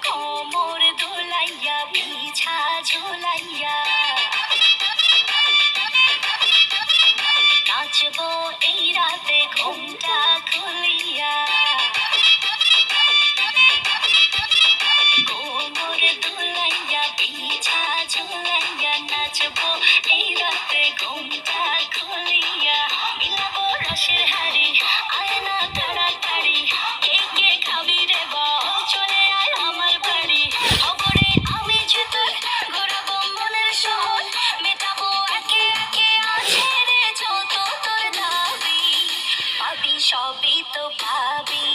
কোমর দোলাইয়া বিছা ঝোলাইয়া নাচবো এই রাতে ঘুমটা খুলিয়া কোমর দোলাইয়া বিছা ঝোলাইয়া নাচবো এই রাতে ঘুমটা খুলিয়া মিলাবো রসের হাড়ি আয় না তাড়াতাড়ি কে কে খাবি রে বল চলে আয় আমার বাড়ি খবরে আমি জুতোর ঘোরাবো মনের শহর মেটাবো একে একে আছে রে যত তোর দাবি পাবি সবই তো পাবি